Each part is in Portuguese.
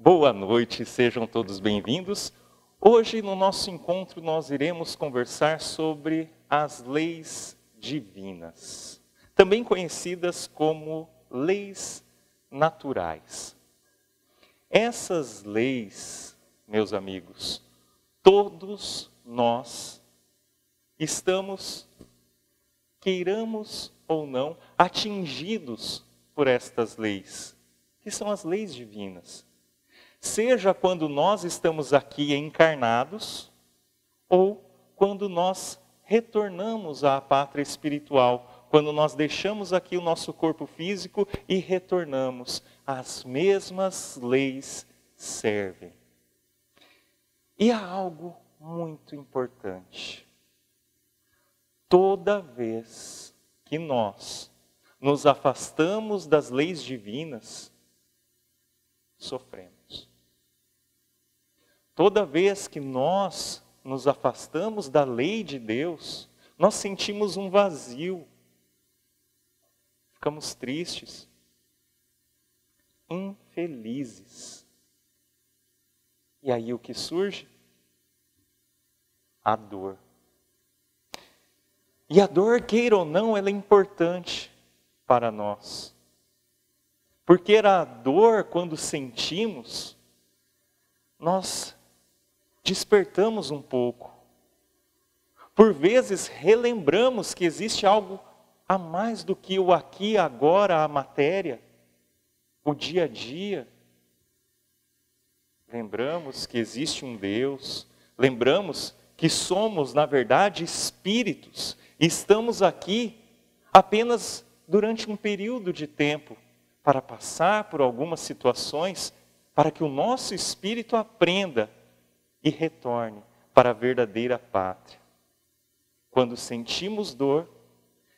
Boa noite, sejam todos bem-vindos. Hoje, no nosso encontro, nós iremos conversar sobre as leis divinas, também conhecidas como leis naturais. Essas leis, meus amigos, todos nós estamos, queiramos ou não, atingidos por estas leis, que são as leis divinas. Seja quando nós estamos aqui encarnados, ou quando nós retornamos à pátria espiritual, quando nós deixamos aqui o nosso corpo físico e retornamos, as mesmas leis servem. E há algo muito importante. Toda vez que nós nos afastamos das leis divinas, sofremos. Toda vez que nós nos afastamos da lei de Deus, nós sentimos um vazio. Ficamos tristes, infelizes. E aí o que surge? A dor. E a dor, queira ou não, ela é importante para nós. Porque a dor, quando sentimos, nós despertamos um pouco. Por vezes, relembramos que existe algo a mais do que o aqui e agora, a matéria, o dia a dia. Lembramos que existe um Deus, lembramos que somos, na verdade, espíritos. E estamos aqui apenas durante um período de tempo para passar por algumas situações, para que o nosso espírito aprenda e retorne para a verdadeira pátria. Quando sentimos dor,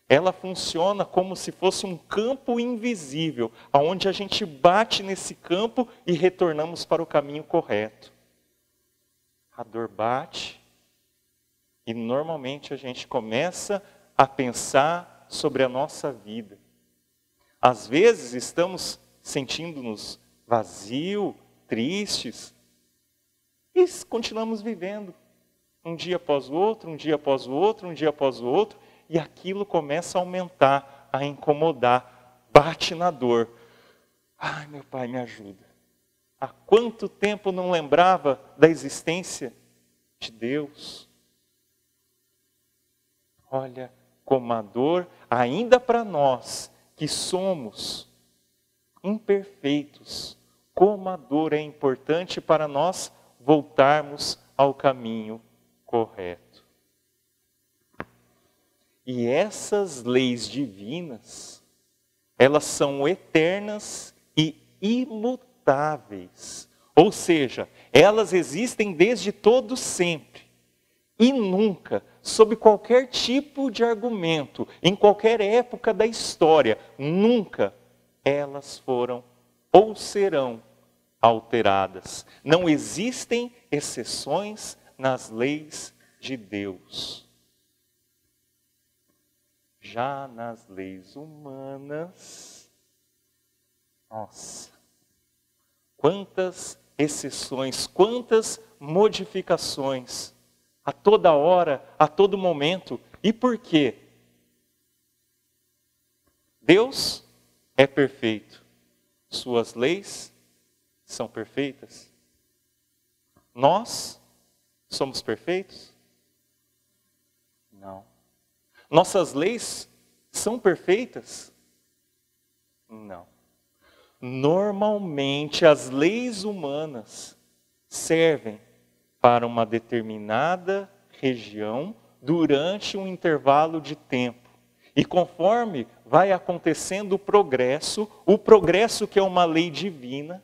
ela funciona como se fosse um campo invisível, onde a gente bate nesse campo e retornamos para o caminho correto. A dor bate e normalmente a gente começa a pensar sobre a nossa vida. Às vezes estamos sentindo-nos vazios, tristes, e continuamos vivendo. Um dia após o outro, um dia após o outro, um dia após o outro, e aquilo começa a aumentar, a incomodar, bate na dor. Ai, meu Pai, me ajuda. Há quanto tempo não lembrava da existência de Deus? Olha como a dor, ainda para nós que somos imperfeitos, como a dor é importante para nós voltarmos ao caminho correto. E essas leis divinas, elas são eternas e imutáveis. Ou seja, elas existem desde todo sempre. E nunca, sob qualquer tipo de argumento, em qualquer época da história, nunca elas foram ou serão alteradas. Não existem exceções nas leis de Deus. Já nas leis humanas, nossa, quantas exceções, quantas modificações, a toda hora, a todo momento. E por quê? Deus é perfeito. Suas leis são perfeitas. Nós somos perfeitos? Não. Nossas leis são perfeitas? Não. Normalmente as leis humanas servem para uma determinada região durante um intervalo de tempo. E conforme vai acontecendo o progresso que é uma lei divina,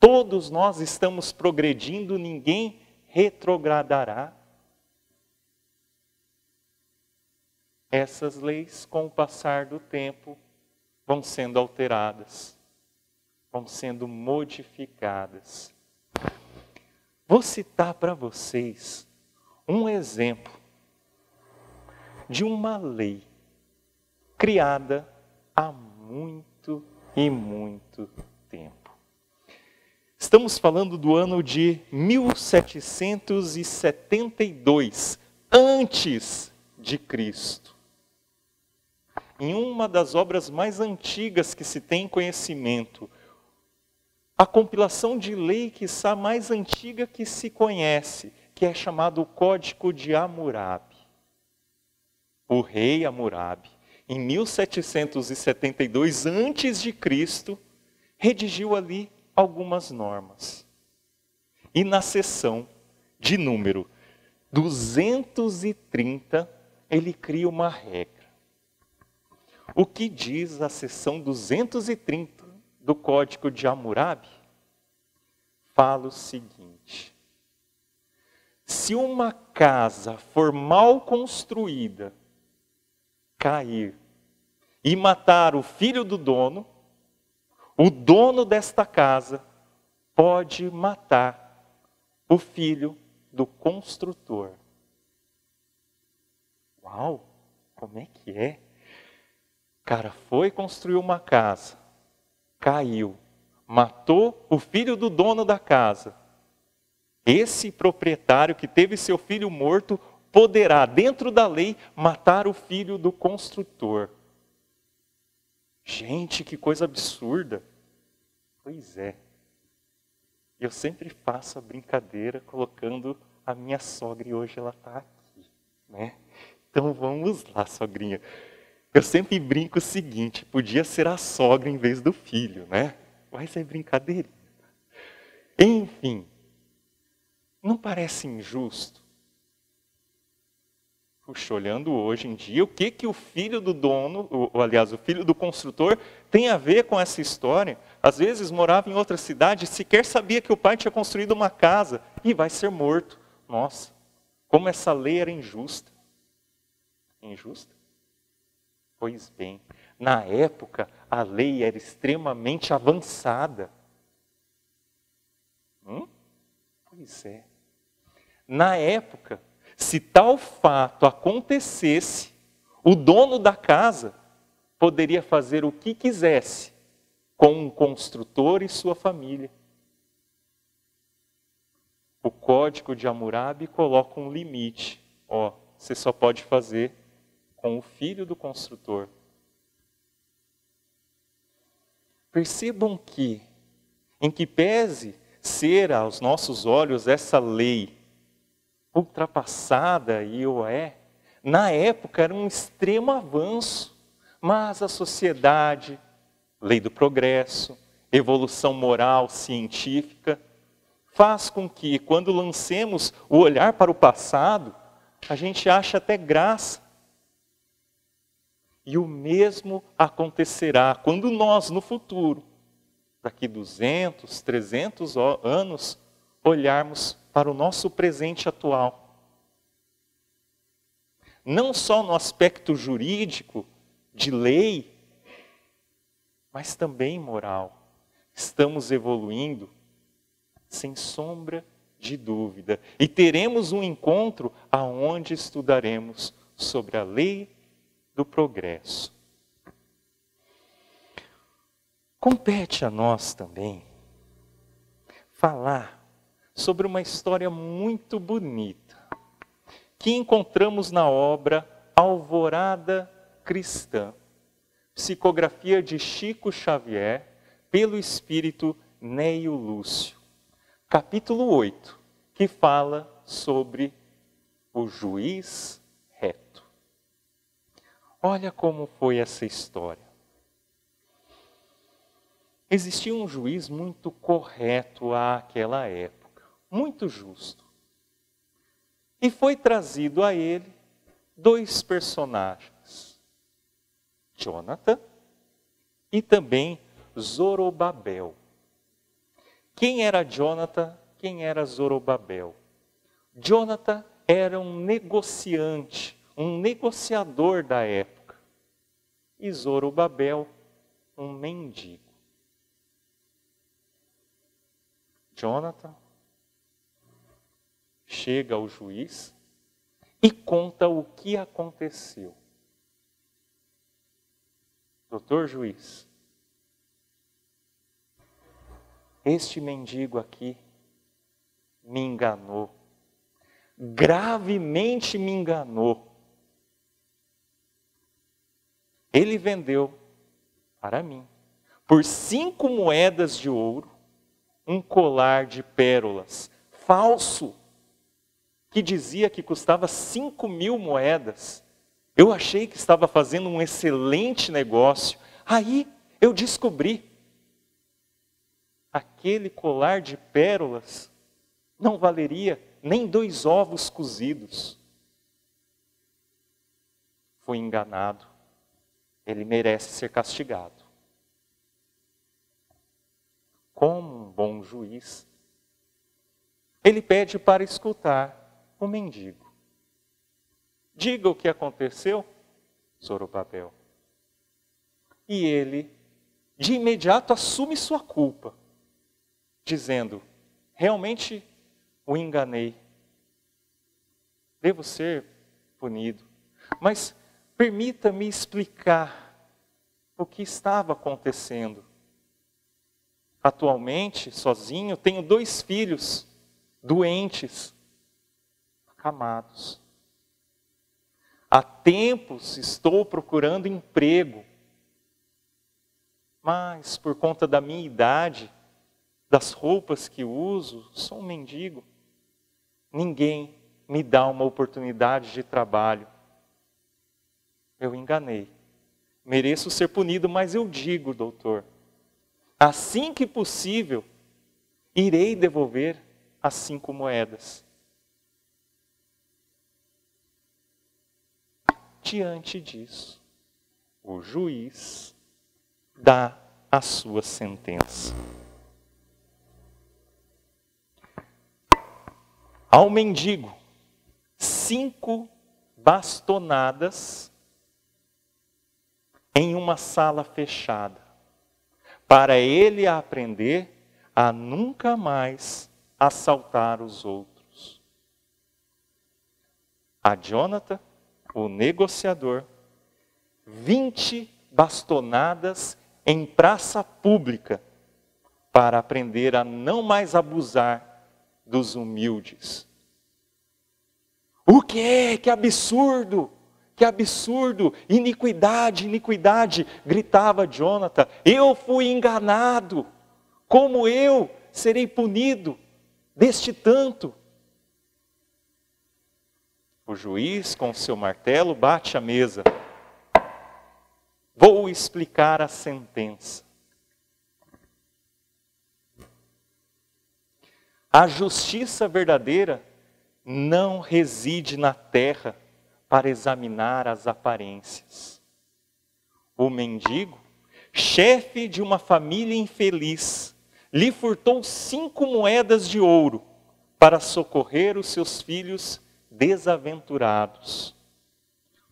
todos nós estamos progredindo, ninguém retrogradará. Essas leis, com o passar do tempo, vão sendo alteradas, vão sendo modificadas. Vou citar para vocês um exemplo de uma lei criada há muito e muito tempo. Estamos falando do ano de 1772, antes de Cristo. Em uma das obras mais antigas que se tem conhecimento, a compilação de lei quiçá mais antiga que se conhece, que é chamado o Código de Hammurabi. O rei Hammurabi, em 1772 antes de Cristo, redigiu ali algumas normas. E na seção de número 230, ele cria uma regra. O que diz a seção 230 do Código de Hammurabi? Fala o seguinte: se uma casa for mal construída, cair e matar o filho do dono, o dono desta casa pode matar o filho do construtor. Uau, como é que é? Cara, foi construir uma casa, caiu, matou o filho do dono da casa. Esse proprietário que teve seu filho morto poderá, dentro da lei, matar o filho do construtor. Gente, que coisa absurda. Pois é. Eu sempre faço a brincadeira colocando a minha sogra e hoje ela está aqui, né? Então vamos lá, sogrinha. Eu sempre brinco o seguinte, podia ser a sogra em vez do filho, né? Mas é brincadeira. Enfim, não parece injusto? Puxa, olhando hoje em dia, o que o filho do dono, aliás, o filho do construtor, tem a ver com essa história? Às vezes morava em outra cidade, sequer sabia que o pai tinha construído uma casa e vai ser morto. Nossa, como essa lei era injusta. Injusta? Pois bem, na época a lei era extremamente avançada. Pois é. Na época, se tal fato acontecesse, o dono da casa poderia fazer o que quisesse com um construtor e sua família. O Código de Hammurabi coloca um limite. Você só pode fazer com o filho do construtor. Percebam que, em que pese ser aos nossos olhos essa lei ultrapassada e na época era um extremo avanço, mas a sociedade, lei do progresso, evolução moral, científica, faz com que quando lancemos o olhar para o passado, a gente ache até graça. E o mesmo acontecerá quando nós, no futuro, daqui 200, 300 anos, olharmos para o nosso presente atual. Não só no aspecto jurídico, de lei, mas também moral. Estamos evoluindo, sem sombra de dúvida. E teremos um encontro aonde estudaremos sobre a lei do progresso. Compete a nós também falar sobre uma história muito bonita que encontramos na obra Alvorada Cristã, psicografia de Chico Xavier, pelo espírito Neio Lúcio, capítulo 8, que fala sobre o juiz reto. Olha como foi essa história. Existia um juiz muito correto àquela época, muito justo. E foi trazido a ele dois personagens, Jonathan e também Zorobabel. Quem era Jonathan? Quem era Zorobabel? Jonathan era um negociante, um negociador da época. E Zorobabel, um mendigo. Jonathan chega ao juiz e conta o que aconteceu. Doutor juiz, este mendigo aqui me enganou, gravemente me enganou. Ele vendeu para mim, por 5 moedas de ouro, um colar de pérolas falso, que dizia que custava 5.000 moedas. Eu achei que estava fazendo um excelente negócio. Aí eu descobri, aquele colar de pérolas não valeria nem 2 ovos cozidos. Fui enganado. Ele merece ser castigado. Como um bom juiz, ele pede para escutar o mendigo. Diga o que aconteceu, Zorobabel. E ele, de imediato, assume sua culpa, dizendo, realmente o enganei. Devo ser punido. Mas permita-me explicar o que estava acontecendo. Atualmente, sozinho, tenho 2 filhos doentes, acamados. Há tempos estou procurando emprego, mas por conta da minha idade, das roupas que uso, sou um mendigo. Ninguém me dá uma oportunidade de trabalho. Eu enganei. Mereço ser punido, mas eu digo, doutor, assim que possível, irei devolver as 5 moedas. Diante disso, o juiz dá a sua sentença. Ao mendigo, 5 bastonadas em uma sala fechada, para ele aprender a nunca mais assaltar os outros. A Jonathan, o negociador, 20 bastonadas em praça pública, para aprender a não mais abusar dos humildes. O quê? Que absurdo! Que absurdo! Iniquidade, iniquidade! Gritava Jonathan. Eu fui enganado! Como eu serei punido deste tanto? O juiz, com seu martelo, bate a mesa. Vou explicar a sentença. A justiça verdadeira não reside na terra para examinar as aparências. O mendigo, chefe de uma família infeliz, lhe furtou 5 moedas de ouro para socorrer os seus filhos desaventurados.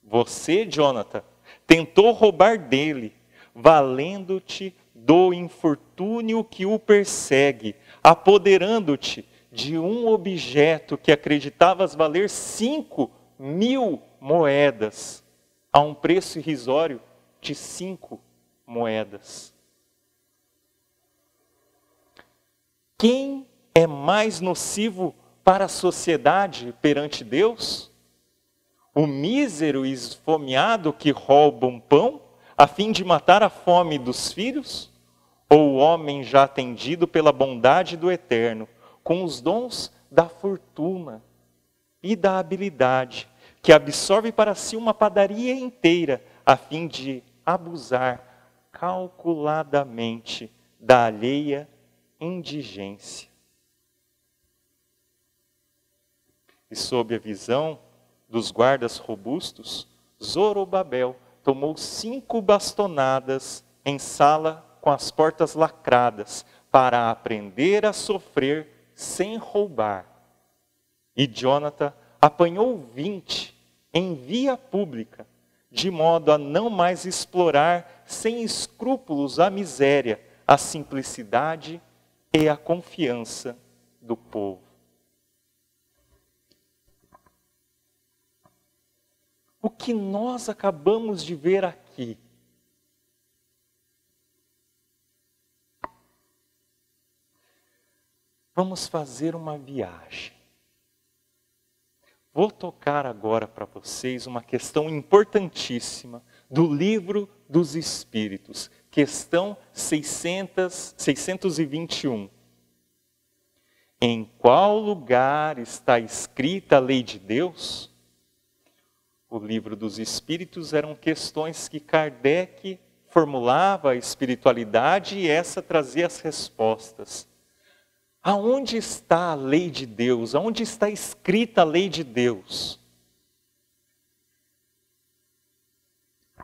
Você, Jonathan, tentou roubar dele, valendo-te do infortúnio que o persegue, apoderando-te de um objeto que acreditavas valer 5.000 moedas, a um preço irrisório de 5 moedas. Quem é mais nocivo para a sociedade perante Deus? O mísero e esfomeado que rouba um pão a fim de matar a fome dos filhos? Ou o homem já atendido pela bondade do Eterno, com os dons da fortuna e da habilidade, que absorve para si uma padaria inteira, a fim de abusar calculadamente da alheia indigência? E sob a visão dos guardas robustos, Zorobabel tomou 5 bastonadas em sala com as portas lacradas, para aprender a sofrer sem roubar. E Jonathan apanhou 20 em via pública, de modo a não mais explorar sem escrúpulos a miséria, a simplicidade e a confiança do povo. O que nós acabamos de ver aqui vamos fazer uma viagem. Vou tocar agora para vocês uma questão importantíssima do Livro dos Espíritos, questão 621. Em qual lugar está escrita a lei de Deus? O Livro dos Espíritos eram questões que Kardec formulava a espiritualidade e essa trazia as respostas. Aonde está a lei de Deus? Aonde está escrita a lei de Deus?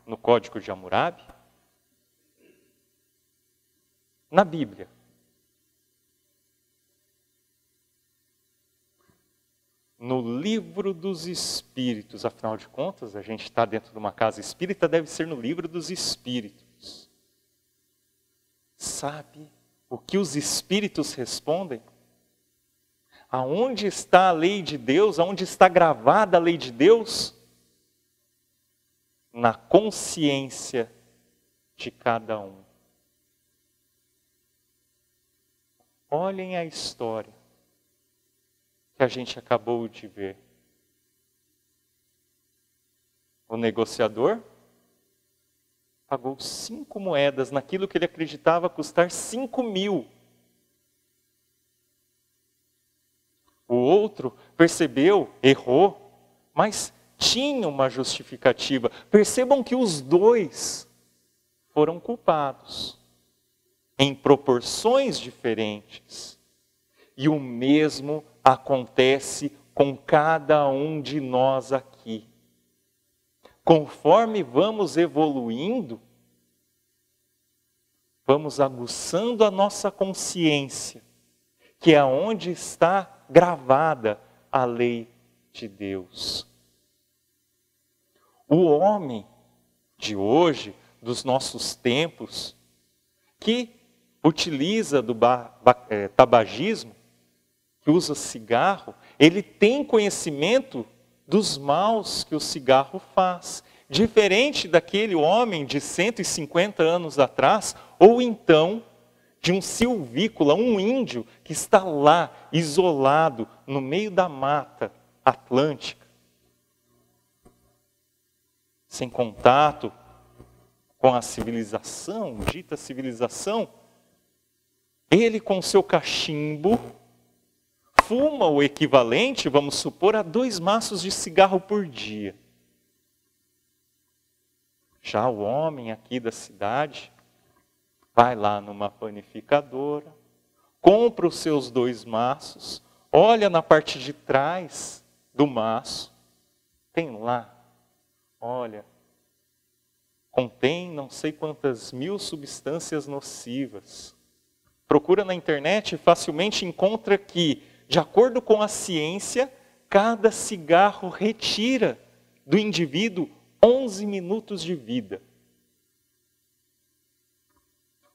No Código de Hammurabi? Na Bíblia? No Livro dos Espíritos? Afinal de contas, a gente está dentro de uma casa espírita, deve ser no Livro dos Espíritos. Sabe o que os espíritos respondem? Aonde está a lei de Deus? Aonde está gravada a lei de Deus? Na consciência de cada um. Olhem a história que a gente acabou de ver. O negociador pagou 5 moedas naquilo que ele acreditava custar 5.000. O outro percebeu, errou, mas tinha uma justificativa. Percebam que os dois foram culpados, em proporções diferentes. E o mesmo acontece com cada um de nós aqui. Conforme vamos evoluindo, vamos aguçando a nossa consciência, que é onde está gravada a lei de Deus. O homem de hoje, dos nossos tempos, que utiliza do tabagismo, que usa cigarro, ele tem conhecimento dos maus que o cigarro faz. Diferente daquele homem de 150 anos atrás, ou então de um silvícola, um índio que está lá, isolado, no meio da mata atlântica, sem contato com a civilização, dita civilização. Ele com seu cachimbo fuma o equivalente, vamos supor, a 2 maços de cigarro por dia. Já o homem aqui da cidade vai lá numa panificadora, compra os seus 2 maços, olha na parte de trás do maço, tem lá, olha, contém não sei quantas 1000 substâncias nocivas. Procura na internet e facilmente encontra que, de acordo com a ciência, cada cigarro retira do indivíduo 11 minutos de vida.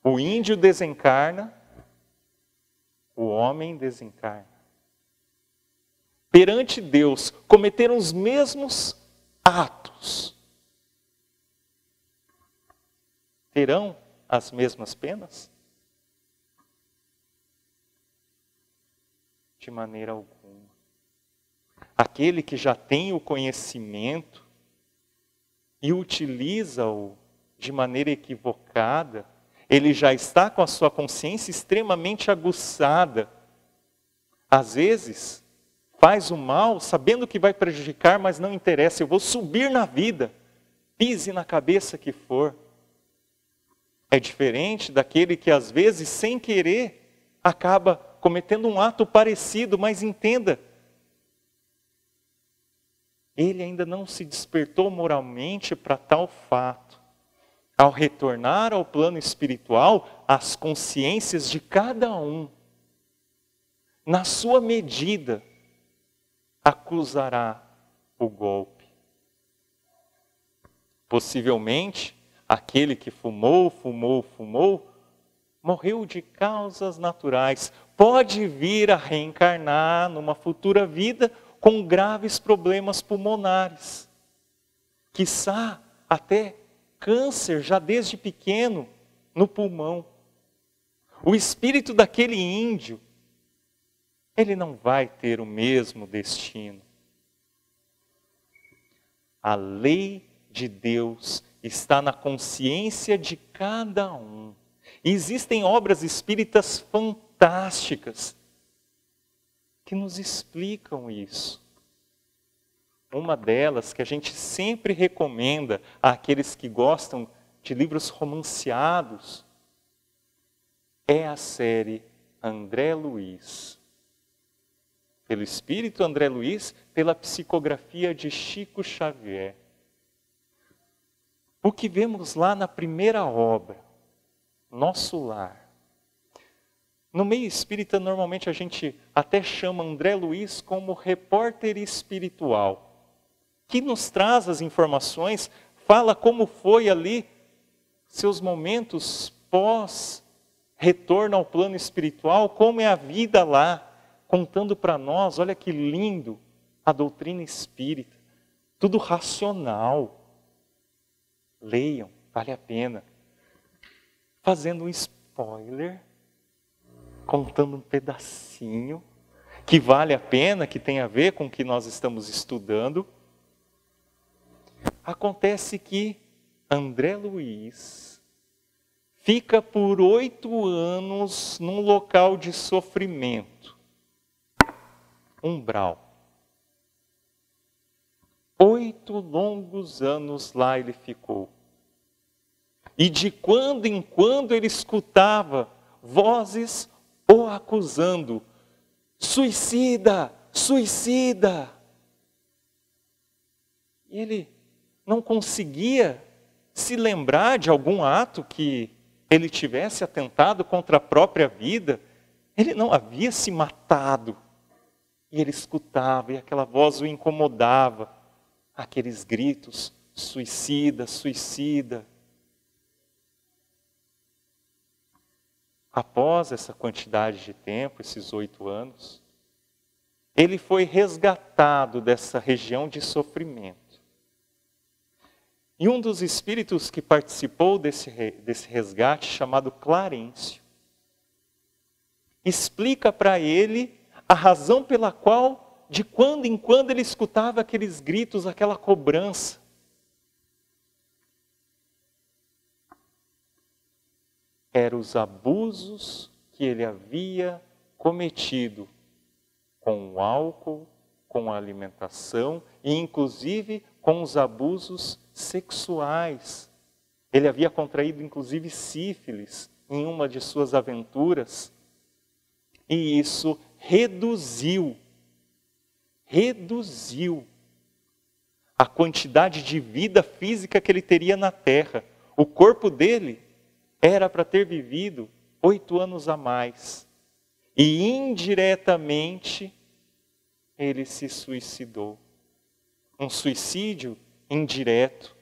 O índio desencarna, o homem desencarna. Perante Deus, cometeram os mesmos atos. Terão as mesmas penas? De maneira alguma. Aquele que já tem o conhecimento e utiliza-o de maneira equivocada, ele já está com a sua consciência extremamente aguçada. Às vezes, faz o mal sabendo que vai prejudicar, mas não interessa, eu vou subir na vida, pise na cabeça que for. É diferente daquele que às vezes, sem querer, acaba cometendo um ato parecido, mas entenda, ele ainda não se despertou moralmente para tal fato. Ao retornar ao plano espiritual, as consciências de cada um, na sua medida, acusará o golpe. Possivelmente, aquele que fumou, morreu de causas naturais. Pode vir a reencarnar numa futura vida com graves problemas pulmonares. Quiçá até câncer já desde pequeno no pulmão. O espírito daquele índio ele não vai ter o mesmo destino. A lei de Deus está na consciência de cada um. E existem obras espíritas fantásticas que nos explicam isso. Uma delas, que a gente sempre recomenda àqueles que gostam de livros romanceados, é a série André Luiz. Pelo espírito André Luiz, pela psicografia de Chico Xavier. O que vemos lá na primeira obra, Nosso Lar. No meio espírita, normalmente a gente até chama André Luiz como repórter espiritual, que nos traz as informações, fala como foi ali seus momentos pós-retorno ao plano espiritual, como é a vida lá, contando para nós, olha que lindo, a doutrina espírita, tudo racional. Leiam, vale a pena. Fazendo um spoiler, contando um pedacinho, que vale a pena, que tem a ver com o que nós estamos estudando. Acontece que André Luiz fica por 8 anos num local de sofrimento. Umbral. 8 longos anos lá ele ficou. E de quando em quando ele escutava vozes o acusando. Suicida, suicida. E ele não conseguia se lembrar de algum ato que ele tivesse atentado contra a própria vida. Ele não havia se matado. E ele escutava, e aquela voz o incomodava. Aqueles gritos, suicida, suicida. Após essa quantidade de tempo, esses 8 anos, ele foi resgatado dessa região de sofrimento. E um dos espíritos que participou desse resgate, chamado Clarencio, explica para ele a razão pela qual, de quando em quando, ele escutava aqueles gritos, aquela cobrança. Eram os abusos que ele havia cometido com o álcool, com a alimentação e inclusive com os abusos sexuais. Ele havia contraído inclusive sífilis em uma de suas aventuras. E isso reduziu a quantidade de vida física que ele teria na terra. O corpo dele era para ter vivido 8 anos a mais. E indiretamente, ele se suicidou. Um suicídio indireto,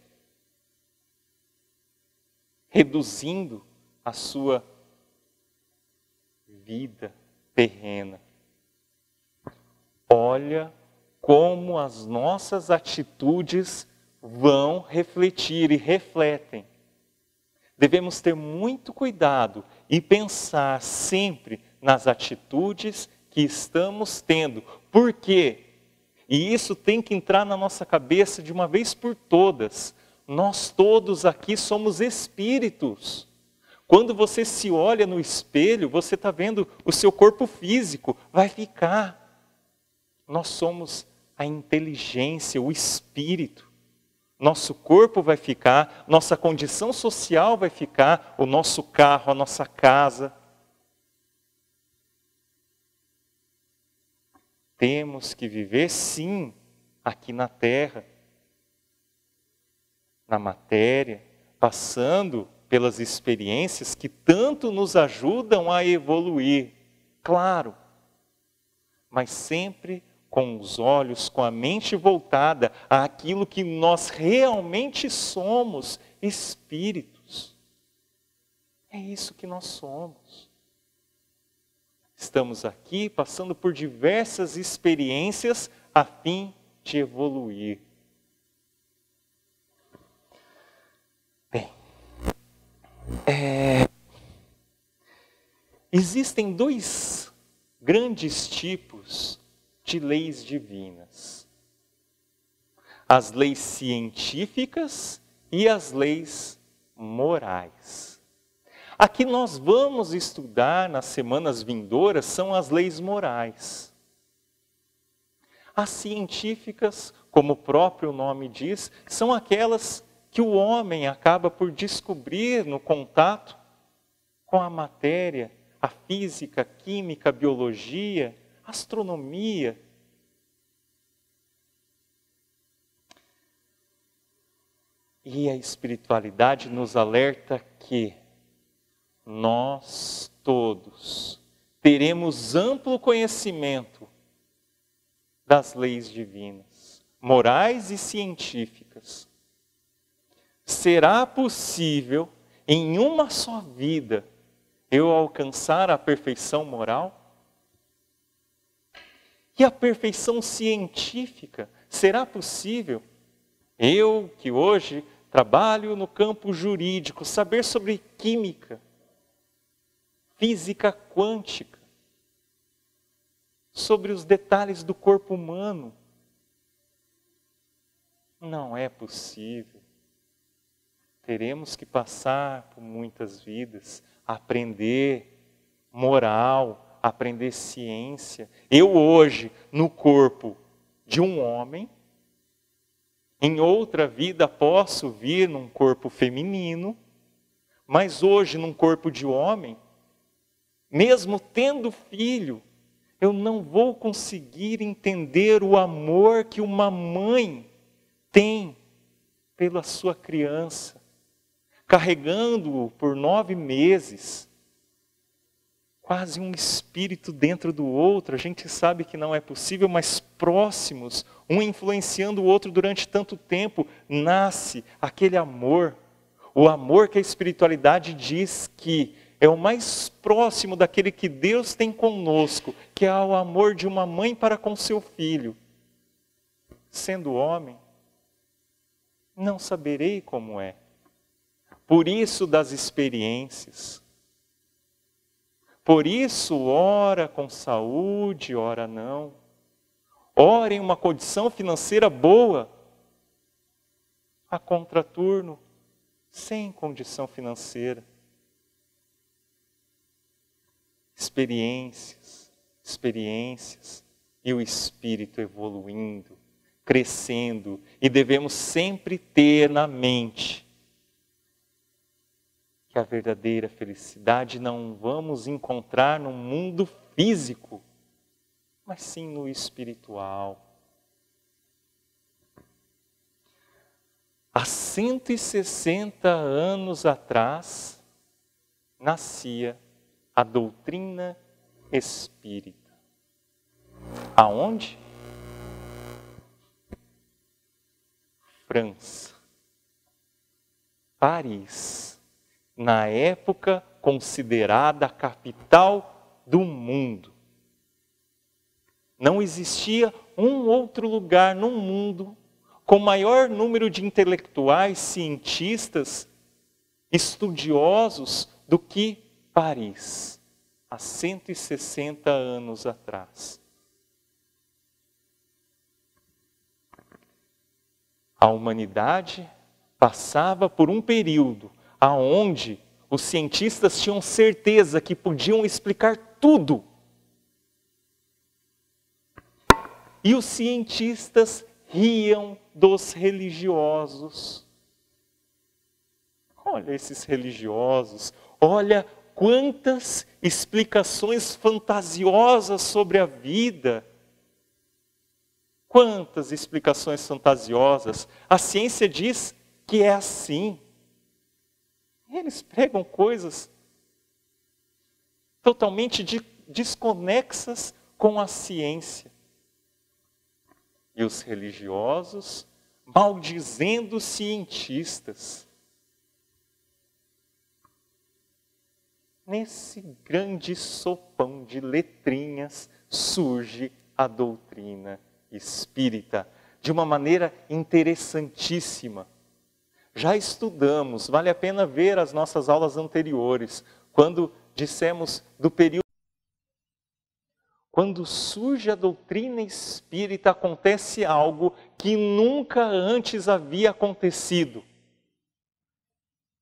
reduzindo a sua vida terrena. Olha como as nossas atitudes vão refletir e refletem. Devemos ter muito cuidado e pensar sempre nas atitudes que estamos tendo. Por quê? E isso tem que entrar na nossa cabeça de uma vez por todas. Nós todos aqui somos espíritos. Quando você se olha no espelho, você está vendo o seu corpo físico, vai ficar. Nós somos a inteligência, o espírito. Nosso corpo vai ficar, nossa condição social vai ficar, o nosso carro, a nossa casa. Temos que viver, sim, aqui na terra, na matéria, passando pelas experiências que tanto nos ajudam a evoluir, claro, mas sempre com os olhos, com a mente voltada àquilo que nós realmente somos, espíritos. É isso que nós somos. Estamos aqui passando por diversas experiências a fim de evoluir. Bem, existem dois grandes tipos de leis divinas: as leis científicas e as leis morais. A que nós vamos estudar nas semanas vindouras são as leis morais. As científicas, como o próprio nome diz, são aquelas que o homem acaba por descobrir no contato com a matéria, a física, a química, a biologia, a astronomia. E a espiritualidade nos alerta que nós todos teremos amplo conhecimento das leis divinas, morais e científicas. Será possível, em uma só vida, eu alcançar a perfeição moral? E a perfeição científica, será possível? Eu, que hoje trabalho no campo jurídico, saber sobre química, física quântica, sobre os detalhes do corpo humano. Não é possível. Teremos que passar por muitas vidas, aprender moral, aprender ciência. Eu hoje, no corpo de um homem, em outra vida posso vir num corpo feminino, mas hoje num corpo de homem, mesmo tendo filho, eu não vou conseguir entender o amor que uma mãe tem pela sua criança, carregando-o por 9 meses, quase um espírito dentro do outro. A gente sabe que não é possível, mas próximos, um influenciando o outro durante tanto tempo, nasce aquele amor. O amor que a espiritualidade diz que é o mais próximo daquele que Deus tem conosco, que é o amor de uma mãe para com seu filho. Sendo homem, não saberei como é. Por isso das experiências. Por isso, ora com saúde, ora não. Ora em uma condição financeira boa, a contraturno, sem condição financeira. Experiências, e o espírito evoluindo, crescendo, e devemos sempre ter na mente que a verdadeira felicidade não vamos encontrar no mundo físico, mas sim no espiritual. Há 160 anos atrás, nascia a doutrina espírita. Aonde? França. Paris. Na época considerada a capital do mundo. Não existia um outro lugar no mundo com maior número de intelectuais, cientistas, estudiosos do que Paris, há 160 anos atrás. A humanidade passava por um período aonde os cientistas tinham certeza que podiam explicar tudo. E os cientistas riam dos religiosos. Olha esses religiosos, olha quantas explicações fantasiosas sobre a vida. Quantas explicações fantasiosas. A ciência diz que é assim. Eles pregam coisas totalmente desconexas com a ciência. E os religiosos maldizendo os cientistas. Nesse grande sopão de letrinhas surge a doutrina espírita, de uma maneira interessantíssima. Já estudamos, vale a pena ver as nossas aulas anteriores, quando dissemos do período Quando surge a doutrina espírita, acontece algo que nunca antes havia acontecido.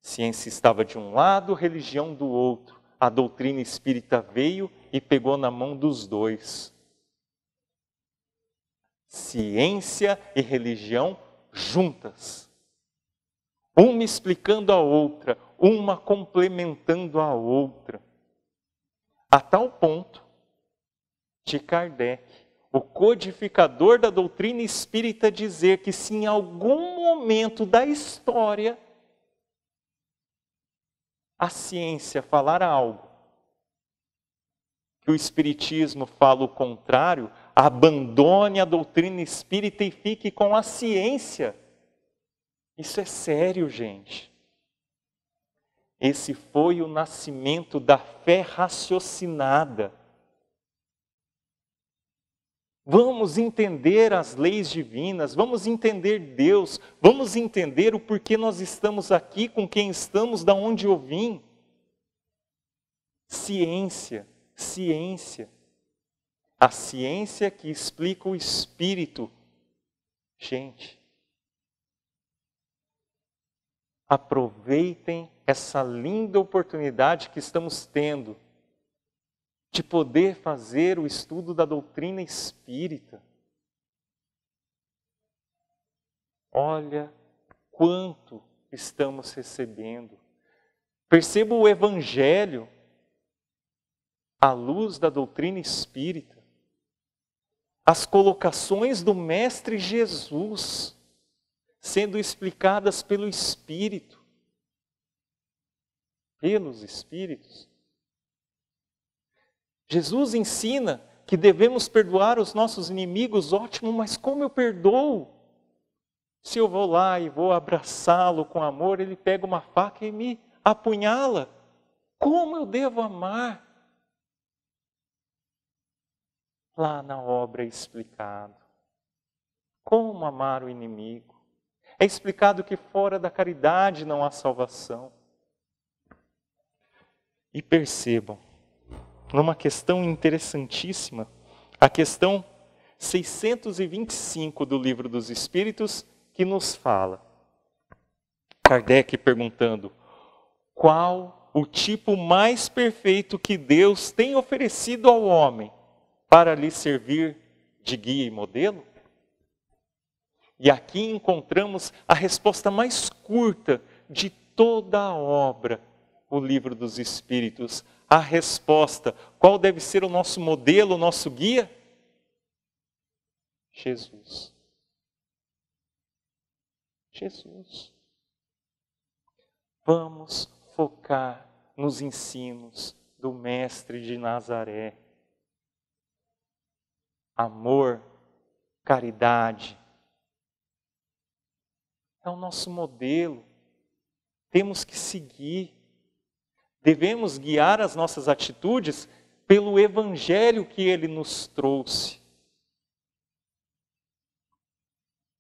Ciência estava de um lado, religião do outro. A doutrina espírita veio e pegou na mão dos dois. Ciência e religião juntas. Uma explicando a outra, uma complementando a outra. A tal ponto de Kardec, o codificador da doutrina espírita, dizer que se em algum momento da história a ciência falar algo, que o espiritismo fala o contrário, abandone a doutrina espírita e fique com a ciência. Isso é sério, gente. Esse foi o nascimento da fé raciocinada. Vamos entender as leis divinas, vamos entender Deus, vamos entender o porquê nós estamos aqui, com quem estamos, da onde eu vim. Ciência, ciência. A ciência que explica o espírito. Gente, aproveitem essa linda oportunidade que estamos tendo de poder fazer o estudo da doutrina espírita. Olha quanto estamos recebendo. Perceba o Evangelho à luz da doutrina espírita. As colocações do Mestre Jesus sendo explicadas pelo Espírito, pelos Espíritos. Jesus ensina que devemos perdoar os nossos inimigos, ótimo, mas como eu perdoo? Se eu vou lá e vou abraçá-lo com amor, ele pega uma faca e me apunhala. Como eu devo amar? Lá na obra é explicado. Como amar o inimigo? É explicado que fora da caridade não há salvação. E percebam, numa questão interessantíssima, a questão 625 do Livro dos Espíritos, que nos fala. Kardec perguntando, qual o tipo mais perfeito que Deus tem oferecido ao homem para lhe servir de guia e modelo? E aqui encontramos a resposta mais curta de toda a obra, o Livro dos Espíritos. A resposta, qual deve ser o nosso modelo, o nosso guia? Jesus. Jesus. Vamos focar nos ensinos do Mestre de Nazaré. Amor, caridade. É o nosso modelo. Temos que seguir. Devemos guiar as nossas atitudes pelo Evangelho que Ele nos trouxe.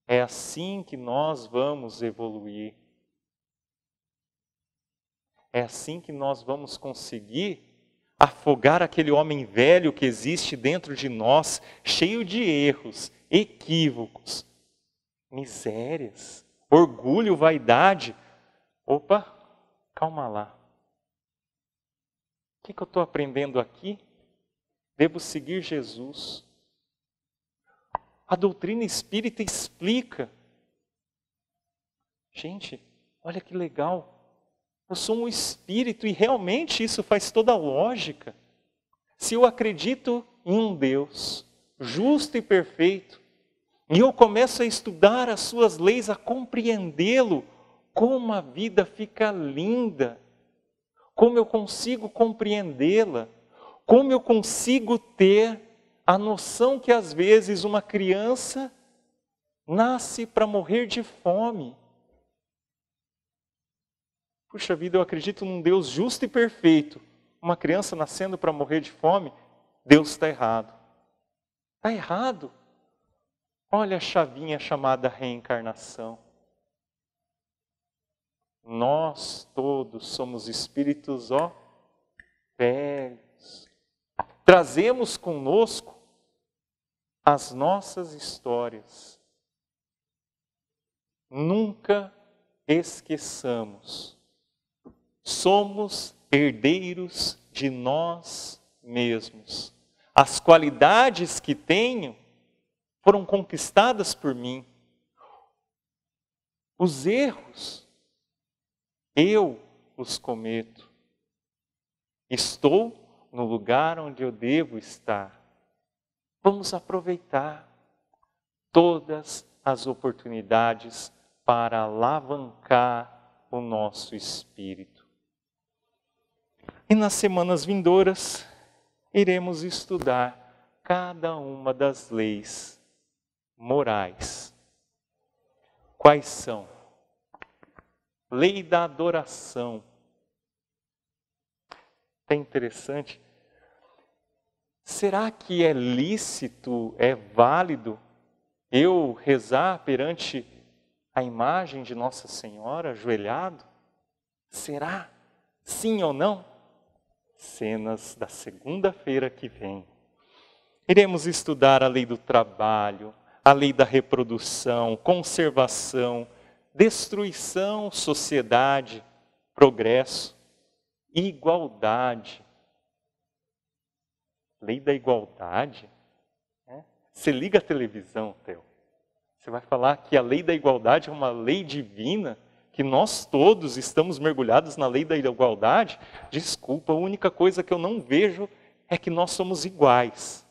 É assim que nós vamos evoluir. É assim que nós vamos conseguir afogar aquele homem velho que existe dentro de nós, cheio de erros, equívocos, misérias, orgulho, vaidade. Opa, calma lá. O que eu estou aprendendo aqui? Devo seguir Jesus. A doutrina espírita explica. Gente, olha que legal. Eu sou um espírito e realmente isso faz toda a lógica. Se eu acredito em um Deus justo e perfeito, e eu começo a estudar as suas leis, a compreendê-lo, como a vida fica linda. Como eu consigo compreendê-la, como eu consigo ter a noção que às vezes uma criança nasce para morrer de fome. Puxa vida, eu acredito num Deus justo e perfeito. Uma criança nascendo para morrer de fome, Deus está errado. Está errado. Olha a chavinha chamada reencarnação. Nós todos somos espíritos, velhos, trazemos conosco as nossas histórias. Nunca esqueçamos, somos herdeiros de nós mesmos. As qualidades que tenho foram conquistadas por mim. Os erros, eu os cometo. Estou no lugar onde eu devo estar. Vamos aproveitar todas as oportunidades para alavancar o nosso espírito. E nas semanas vindouras, iremos estudar cada uma das leis morais. Quais são? Lei da adoração. É interessante. Será que é lícito, é válido eu rezar perante a imagem de Nossa Senhora ajoelhado? Será? Sim ou não? Cenas da segunda-feira que vem. Iremos estudar a lei do trabalho, a lei da reprodução, conservação, destruição, sociedade, progresso, igualdade. Lei da igualdade? Você liga a televisão, Theo. Você vai falar que a lei da igualdade é uma lei divina, que nós todos estamos mergulhados na lei da igualdade? Desculpa, a única coisa que eu não vejo é que nós somos iguais.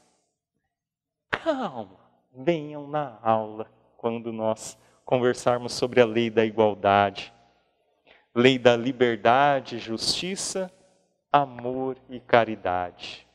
Calma, venham na aula quando nós conversarmos sobre a lei da igualdade. Lei da liberdade, justiça, amor e caridade.